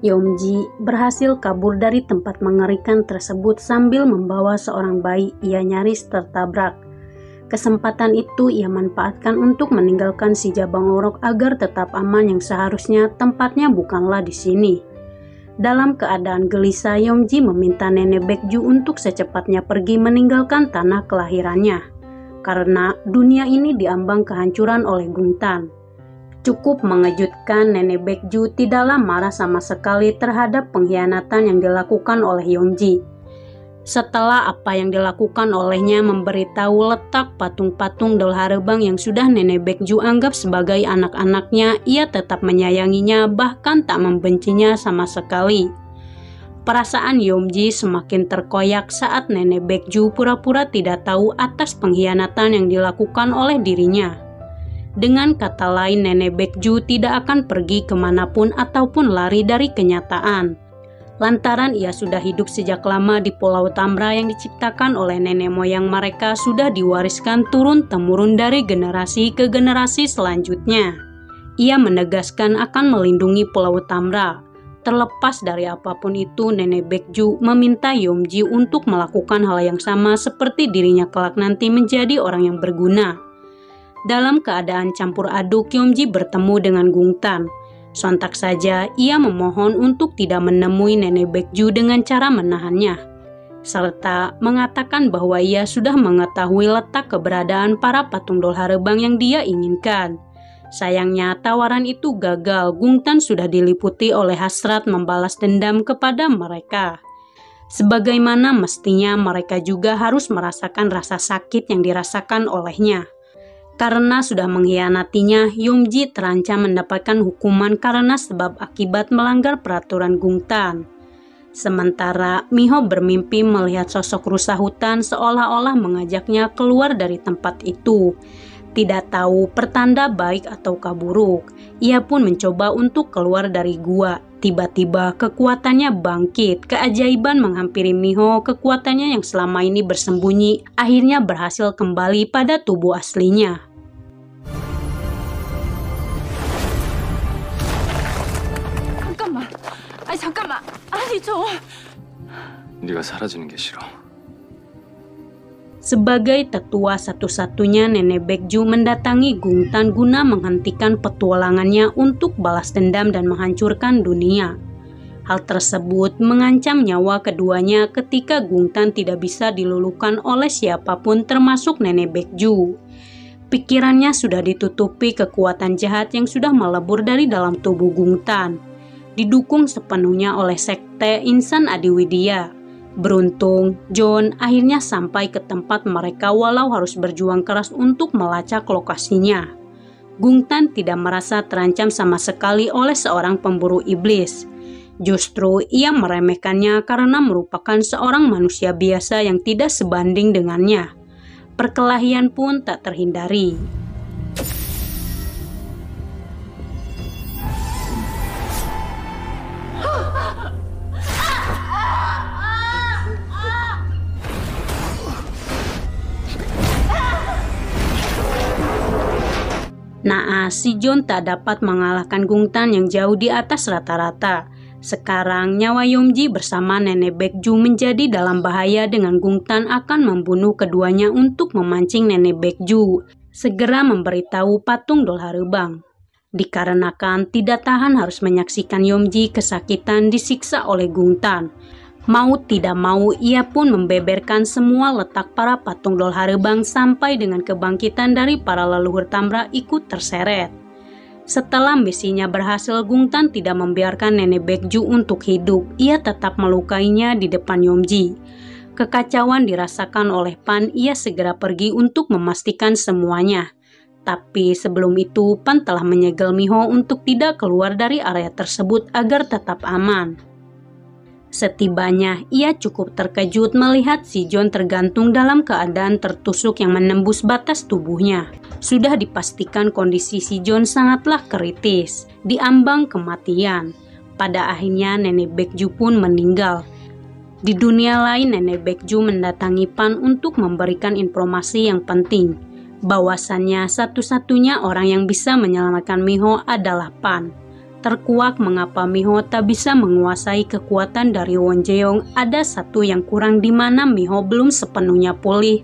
Yomji berhasil kabur dari tempat mengerikan tersebut sambil membawa seorang bayi. Ia nyaris tertabrak. Kesempatan itu ia manfaatkan untuk meninggalkan si Jabang Orok agar tetap aman, yang seharusnya tempatnya bukanlah di sini. Dalam keadaan gelisah, Yomji meminta Nenek Baekju untuk secepatnya pergi meninggalkan tanah kelahirannya, karena dunia ini diambang kehancuran oleh Gungtan. Cukup mengejutkan, Nenek Baekju tidaklah marah sama sekali terhadap pengkhianatan yang dilakukan oleh Yomji. Setelah apa yang dilakukan olehnya memberitahu letak patung-patung Dolharebang yang sudah Nenek Baekju anggap sebagai anak-anaknya, ia tetap menyayanginya, bahkan tak membencinya sama sekali. Perasaan Yomji semakin terkoyak saat Nenek Baekju pura-pura tidak tahu atas pengkhianatan yang dilakukan oleh dirinya. Dengan kata lain, Nenek Baekju tidak akan pergi kemanapun ataupun lari dari kenyataan. Lantaran ia sudah hidup sejak lama di Pulau Tamra yang diciptakan oleh nenek moyang mereka, sudah diwariskan turun-temurun dari generasi ke generasi selanjutnya. Ia menegaskan akan melindungi Pulau Tamra. Terlepas dari apapun itu, Nenek Baekju meminta Yomji untuk melakukan hal yang sama seperti dirinya kelak nanti menjadi orang yang berguna. Dalam keadaan campur aduk, Yomji bertemu dengan Gungtan. Sontak saja ia memohon untuk tidak menemui Nenek Baekju dengan cara menahannya, serta mengatakan bahwa ia sudah mengetahui letak keberadaan para patung Dolharebang yang dia inginkan. Sayangnya tawaran itu gagal. Gungtan sudah diliputi oleh hasrat membalas dendam kepada mereka. Sebagaimana mestinya mereka juga harus merasakan rasa sakit yang dirasakan olehnya. Karena sudah mengkhianatinya, Yomji terancam mendapatkan hukuman karena sebab akibat melanggar peraturan Gungtan. Sementara Miho bermimpi melihat sosok rusa hutan seolah-olah mengajaknya keluar dari tempat itu. Tidak tahu pertanda baik ataukah buruk, ia pun mencoba untuk keluar dari gua. Tiba-tiba kekuatannya bangkit, keajaiban menghampiri Miho. Kekuatannya yang selama ini bersembunyi akhirnya berhasil kembali pada tubuh aslinya. 잠깐만, 아니 좀. 네가 사라지는 게 싫어. Sebagai tetua satu-satunya, Nenek Baekju mendatangi Gungtan guna menghentikan petualangannya untuk balas dendam dan menghancurkan dunia. Hal tersebut mengancam nyawa keduanya ketika Gungtan tidak bisa diluluhkan oleh siapapun termasuk Nenek Baekju. Pikirannya sudah ditutupi kekuatan jahat yang sudah melebur dari dalam tubuh Gungtan, didukung sepenuhnya oleh sekte Insan Adiwidya. Beruntung, John akhirnya sampai ke tempat mereka walau harus berjuang keras untuk melacak lokasinya. Gungtan tidak merasa terancam sama sekali oleh seorang pemburu iblis. Justru ia meremehkannya karena merupakan seorang manusia biasa yang tidak sebanding dengannya. Perkelahian pun tak terhindari. Naas, si John tak dapat mengalahkan Gungtan yang jauh di atas rata-rata. Sekarang nyawa Yomji bersama Nenek Baekju menjadi dalam bahaya dengan Gungtan akan membunuh keduanya untuk memancing Nenek Baekju segera memberitahu patung Dolharebang. Dikarenakan tidak tahan harus menyaksikan Yomji kesakitan disiksa oleh Gungtan. Mau tidak mau ia pun membeberkan semua letak para patung Dolharebang sampai dengan kebangkitan dari para leluhur Tamra ikut terseret. Setelah misinya berhasil, Gungtan tidak membiarkan Nenek Baekju untuk hidup. Ia tetap melukainya di depan Yomji. Kekacauan dirasakan oleh Pan. Ia segera pergi untuk memastikan semuanya. Tapi sebelum itu, Pan telah menyegel Miho untuk tidak keluar dari area tersebut agar tetap aman. Setibanya, ia cukup terkejut melihat si John tergantung dalam keadaan tertusuk yang menembus batas tubuhnya. Sudah dipastikan kondisi si John sangatlah kritis, diambang kematian. Pada akhirnya Nenek Baekju pun meninggal. Di dunia lain, Nenek Baekju mendatangi Pan untuk memberikan informasi yang penting, bahwasannya satu-satunya orang yang bisa menyelamatkan Miho adalah Pan. terkuak mengapa Miho tak bisa menguasai kekuatan dari Wonjeong, ada satu yang kurang di mana Miho belum sepenuhnya pulih.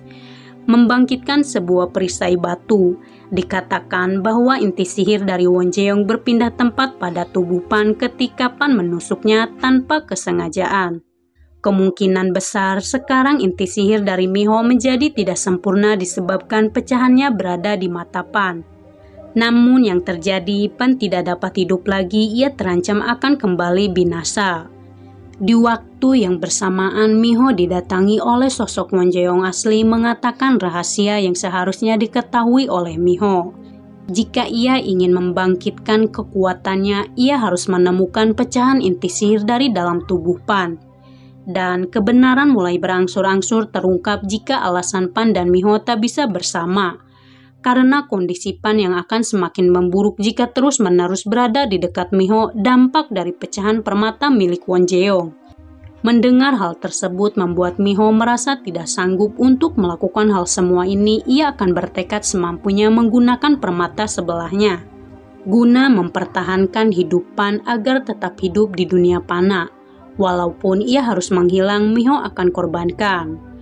Membangkitkan sebuah perisai batu. Dikatakan bahwa inti sihir dari Wonjeong berpindah tempat pada tubuh Pan ketika Pan menusuknya tanpa kesengajaan. Kemungkinan besar sekarang inti sihir dari Miho menjadi tidak sempurna disebabkan pecahannya berada di mata Pan. Namun yang terjadi, Pan tidak dapat hidup lagi, ia terancam akan kembali binasa. Di waktu yang bersamaan, Miho didatangi oleh sosok Wonjeong asli mengatakan rahasia yang seharusnya diketahui oleh Miho. Jika ia ingin membangkitkan kekuatannya, ia harus menemukan pecahan inti sihir dari dalam tubuh Pan. Dan kebenaran mulai berangsur-angsur terungkap jika alasan Pan dan Miho tak bisa bersama. Karena kondisi Pan yang akan semakin memburuk jika terus-menerus berada di dekat Miho, dampak dari pecahan permata milik Wonjeong. Mendengar hal tersebut membuat Miho merasa tidak sanggup untuk melakukan hal semua ini. Ia akan bertekad semampunya menggunakan permata sebelahnya, guna mempertahankan hidup Pan agar tetap hidup di dunia panah. Walaupun ia harus menghilang, Miho akan korbankan.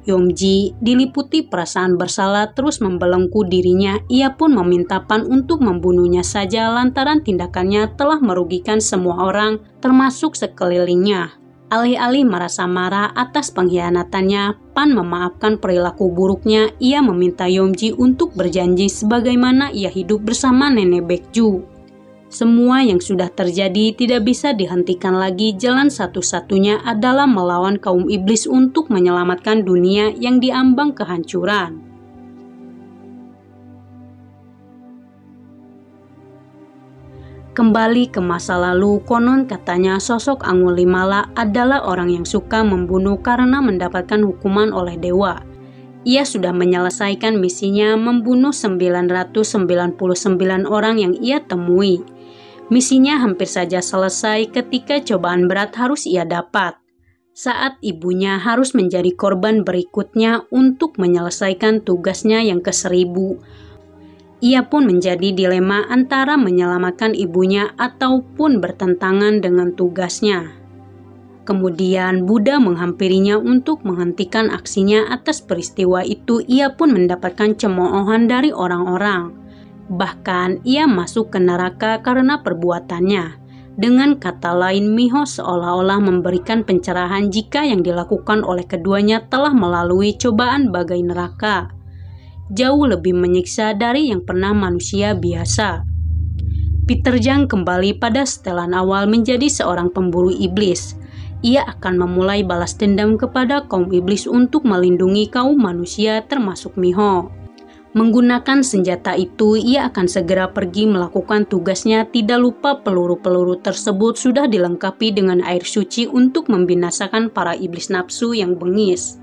Yongji diliputi perasaan bersalah terus membelenggu dirinya. Ia pun meminta Pan untuk membunuhnya saja lantaran tindakannya telah merugikan semua orang termasuk sekelilingnya. Alih-alih merasa marah atas pengkhianatannya, Pan memaafkan perilaku buruknya. Ia meminta Yongji untuk berjanji sebagaimana ia hidup bersama nenek Baekju. Semua yang sudah terjadi tidak bisa dihentikan lagi. Jalan satu-satunya adalah melawan kaum iblis untuk menyelamatkan dunia yang diambang kehancuran. Kembali ke masa lalu, konon katanya sosok Angulimala adalah orang yang suka membunuh karena mendapatkan hukuman oleh dewa. Ia sudah menyelesaikan misinya membunuh 999 orang yang ia temui. Misinya hampir saja selesai ketika cobaan berat harus ia dapat. Saat ibunya harus menjadi korban berikutnya untuk menyelesaikan tugasnya yang ke-1000. Ia pun menjadi dilema antara menyelamatkan ibunya ataupun bertentangan dengan tugasnya. Kemudian Buddha menghampirinya untuk menghentikan aksinya. Atas peristiwa itu ia pun mendapatkan cemoohan dari orang-orang. Bahkan ia masuk ke neraka karena perbuatannya. Dengan kata lain, Miho seolah-olah memberikan pencerahan jika yang dilakukan oleh keduanya telah melalui cobaan bagai neraka. Jauh lebih menyiksa dari yang pernah manusia biasa. Peter Jang kembali pada setelan awal menjadi seorang pemburu iblis. Ia akan memulai balas dendam kepada kaum iblis untuk melindungi kaum manusia termasuk Miho. Menggunakan senjata itu, ia akan segera pergi melakukan tugasnya. Tidak lupa peluru-peluru tersebut sudah dilengkapi dengan air suci untuk membinasakan para iblis nafsu yang bengis.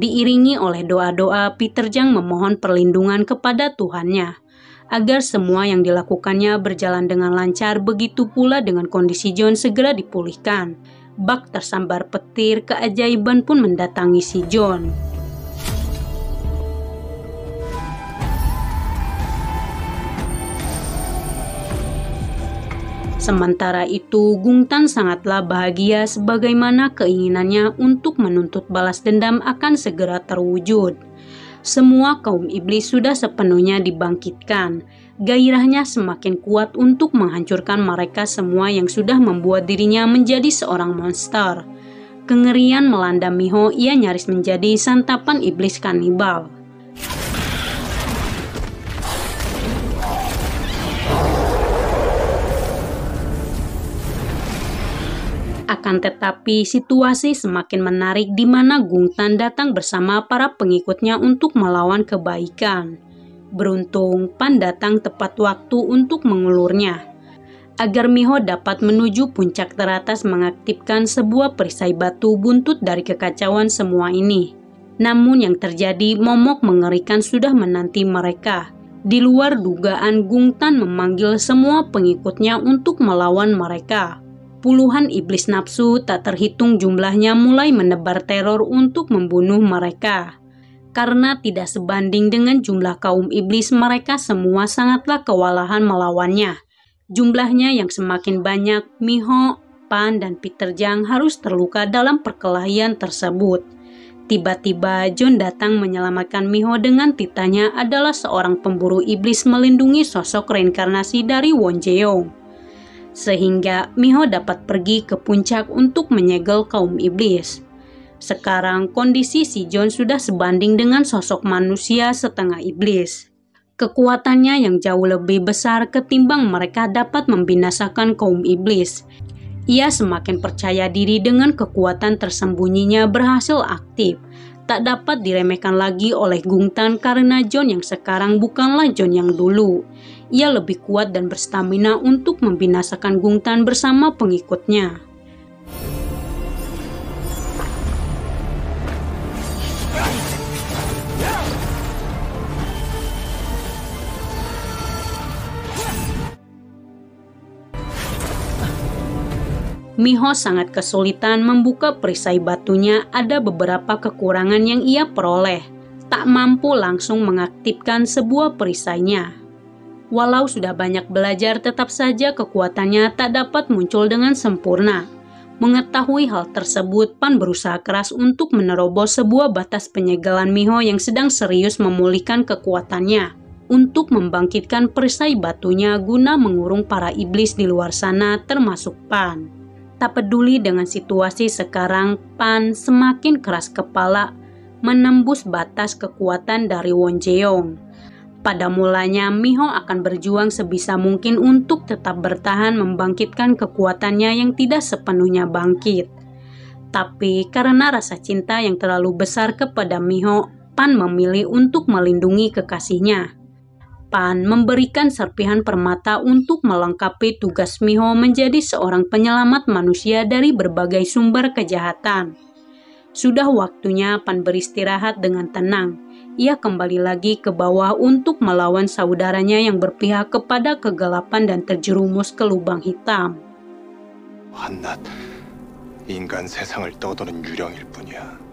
Diiringi oleh doa-doa, Peter Jang memohon perlindungan kepada Tuhannya, agar semua yang dilakukannya berjalan dengan lancar. Begitu pula dengan kondisi John segera dipulihkan. Bak tersambar petir, keajaiban pun mendatangi si John. Sementara itu, Gungtan sangatlah bahagia sebagaimana keinginannya untuk menuntut balas dendam akan segera terwujud. Semua kaum iblis sudah sepenuhnya dibangkitkan. Gairahnya semakin kuat untuk menghancurkan mereka semua yang sudah membuat dirinya menjadi seorang monster. Kengerian melanda Miho, ia nyaris menjadi santapan iblis kanibal. Akan tetapi situasi semakin menarik di mana Gungtan datang bersama para pengikutnya untuk melawan kebaikan. Beruntung Pan datang tepat waktu untuk mengulurnya. Agar Miho dapat menuju puncak teratas mengaktifkan sebuah perisai batu buntut dari kekacauan semua ini. Namun yang terjadi momok mengerikan sudah menanti mereka. Di luar dugaan, Gungtan memanggil semua pengikutnya untuk melawan mereka. Puluhan iblis nafsu tak terhitung jumlahnya mulai menebar teror untuk membunuh mereka. Karena tidak sebanding dengan jumlah kaum iblis, mereka semua sangatlah kewalahan melawannya. Jumlahnya yang semakin banyak, Miho, Pan, dan Peter Jang harus terluka dalam perkelahian tersebut. Tiba-tiba John datang menyelamatkan Miho dengan titanya adalah seorang pemburu iblis melindungi sosok reinkarnasi dari Won Jeong. Sehingga Miho dapat pergi ke puncak untuk menyegel kaum iblis. Sekarang kondisi si John sudah sebanding dengan sosok manusia setengah iblis. Kekuatannya yang jauh lebih besar ketimbang mereka dapat membinasakan kaum iblis. Ia semakin percaya diri dengan kekuatan tersembunyinya berhasil aktif. Tak dapat diremehkan lagi oleh Gungtan karena John yang sekarang bukanlah John yang dulu. Ia lebih kuat dan berstamina untuk membinasakan Gungtan bersama pengikutnya. Miho sangat kesulitan membuka perisai batunya. Ada beberapa kekurangan yang ia peroleh. Tak mampu langsung mengaktifkan sebuah perisainya. Walau sudah banyak belajar, tetap saja kekuatannya tak dapat muncul dengan sempurna. Mengetahui hal tersebut, Pan berusaha keras untuk menerobos sebuah batas penyegelan Miho yang sedang serius memulihkan kekuatannya. Untuk membangkitkan perisai batunya guna mengurung para iblis di luar sana termasuk Pan. Tak peduli dengan situasi sekarang, Pan semakin keras kepala menembus batas kekuatan dari Won Jeong. Pada mulanya, Miho akan berjuang sebisa mungkin untuk tetap bertahan membangkitkan kekuatannya yang tidak sepenuhnya bangkit. Tapi karena rasa cinta yang terlalu besar kepada Miho, Pan memilih untuk melindungi kekasihnya. Pan memberikan serpihan permata untuk melengkapi tugas Miho menjadi seorang penyelamat manusia dari berbagai sumber kejahatan. Sudah waktunya Pan beristirahat dengan tenang. Ia kembali lagi ke bawah untuk melawan saudaranya yang berpihak kepada kegelapan dan terjerumus ke lubang hitam. 한낱 인간 세상을 떠도는 유령일 뿐이야.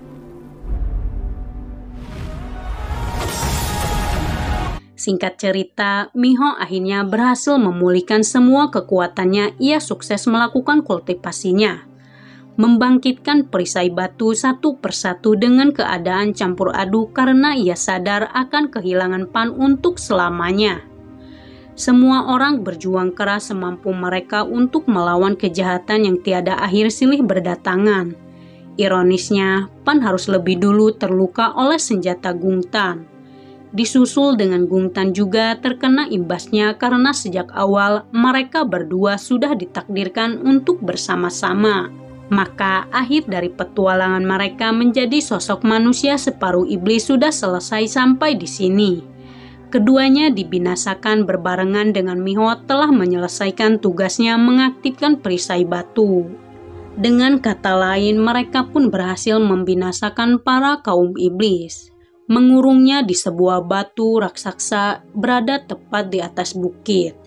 Singkat cerita, Miho akhirnya berhasil memulihkan semua kekuatannya. Ia sukses melakukan kultivasinya, membangkitkan perisai batu satu persatu dengan keadaan campur aduk karena ia sadar akan kehilangan Pan untuk selamanya. Semua orang berjuang keras semampu mereka untuk melawan kejahatan yang tiada akhir silih berdatangan. Ironisnya, Pan harus lebih dulu terluka oleh senjata Gungtan. Disusul dengan Gungtan juga terkena imbasnya karena sejak awal mereka berdua sudah ditakdirkan untuk bersama-sama. Maka akhir dari petualangan mereka menjadi sosok manusia separuh iblis sudah selesai sampai di sini. Keduanya dibinasakan berbarengan dengan Miho telah menyelesaikan tugasnya mengaktifkan perisai batu. Dengan kata lain, mereka pun berhasil membinasakan para kaum iblis. Mengurungnya di sebuah batu raksasa berada tepat di atas bukit.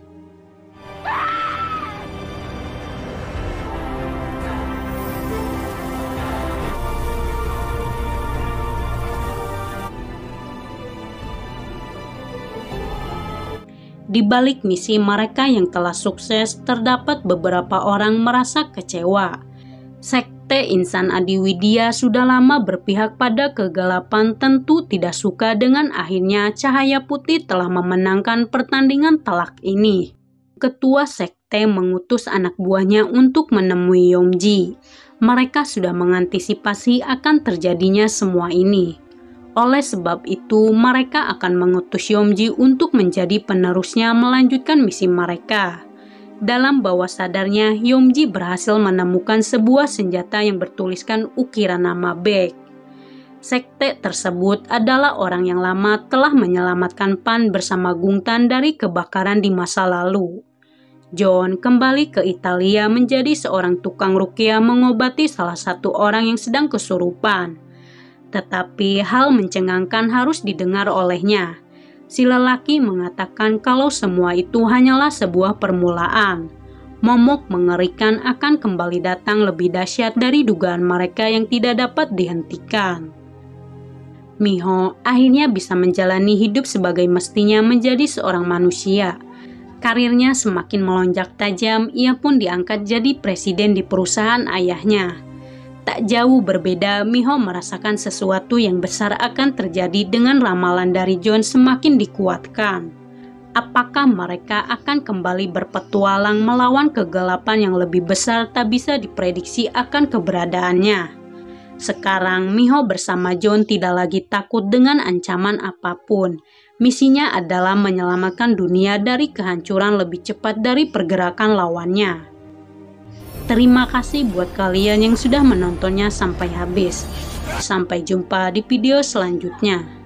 Di balik misi mereka yang telah sukses, terdapat beberapa orang merasa kecewa. Sekte Insan Adiwidya sudah lama berpihak pada kegelapan, tentu tidak suka dengan akhirnya Cahaya Putih telah memenangkan pertandingan talak ini. Ketua sekte mengutus anak buahnya untuk menemui Yomji. Mereka sudah mengantisipasi akan terjadinya semua ini. Oleh sebab itu, mereka akan mengutus Yomji untuk menjadi penerusnya melanjutkan misi mereka. Dalam bawah sadarnya, Yomji berhasil menemukan sebuah senjata yang bertuliskan ukiran nama Baek. Sekte tersebut adalah orang yang lama telah menyelamatkan Pan bersama Gungtan dari kebakaran di masa lalu. John kembali ke Italia menjadi seorang tukang ruqyah mengobati salah satu orang yang sedang kesurupan. Tetapi hal mencengangkan harus didengar olehnya. Si lelaki mengatakan kalau semua itu hanyalah sebuah permulaan. Momok mengerikan akan kembali datang lebih dahsyat dari dugaan mereka yang tidak dapat dihentikan. Miho akhirnya bisa menjalani hidup sebagai mestinya menjadi seorang manusia. Karirnya semakin melonjak tajam, ia pun diangkat jadi presiden di perusahaan ayahnya. Tak jauh berbeda, Miho merasakan sesuatu yang besar akan terjadi dengan ramalan dari John semakin dikuatkan. Apakah mereka akan kembali berpetualang melawan kegelapan yang lebih besar tak bisa diprediksi akan keberadaannya? Sekarang Miho bersama John tidak lagi takut dengan ancaman apapun. Misinya adalah menyelamatkan dunia dari kehancuran lebih cepat dari pergerakan lawannya. Terima kasih buat kalian yang sudah menontonnya sampai habis. Sampai jumpa di video selanjutnya.